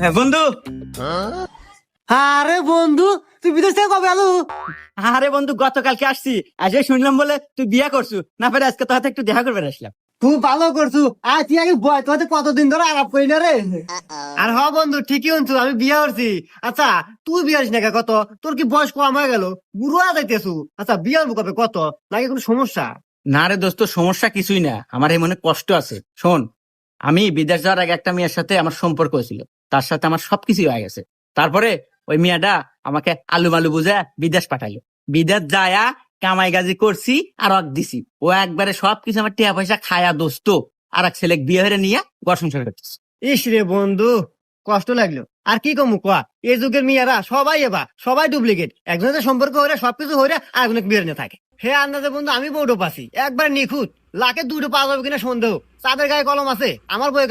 হ্যাঁ বন্ধু। আরে বন্ধু, তুই বিদেশ থেকে কবে আলু? আরে বন্ধু, গতকালকে আসছি। আজকে শুনলাম বলে তুই বিয়ে করছু, না পারে আজকে তোর হাতে একটু দেখা করবে আসলাম। তুই ভালো করছু। আর তুই আগে বয়, তোর হাতে কতদিন ধরে আলাপ করি না রে। আর হ বন্ধু, ঠিকই শুনছু, আমি বিয়ে করছি। আচ্ছা, তুই বিয়ে হস না কে? কত তোর কি বয়স কম হয়ে গেল? বুড়ো হয়ে যাইতেছু। আচ্ছা, বিয়ে হবো কবে? কত নাকি কোনো সমস্যা? না রে দোস্ত, সমস্যা কিছুই না, আমার এই মনে কষ্ট আছে। শোন, আমি বিদেশ যাওয়ার আগে একটা মেয়ের সাথে আমার সম্পর্ক হয়েছিল, তার সাথে আমার সবকিছু হয়ে গেছে। তারপরে ওই মেয়েটা আমাকে আলু মালু বুঝে বিদেশ পাঠাইলো। বিদেশ যায়া কামাই গাজি করছি আর অক দিছি। ও একবারে সবকিছু আমার টিয়া পয়সা খায়া দোস্ত আর এক ছেলে বিয়ে হয়ে নিয়ে ঘর সংসার করতেছে। ইস রে বন্ধু, কষ্ট লাগলো। আর কি কমু কয়া, এই যুগের মেয়েরা সবাই সবাই ডুপ্লিকেট। একজনের সম্পর্ক হইলে সবকিছু হইলে আর একজনের বিয়ে নিয়ে থাকে। হে আন্দাজে বন্ধু, আমি বউটো পাচ্ছি একবার নিখুঁত, লাখে দুটো পাওয়া যাবে কিনা সন্দেহ। চাঁদের গায়ে কলম আছে, আমার বউয়ের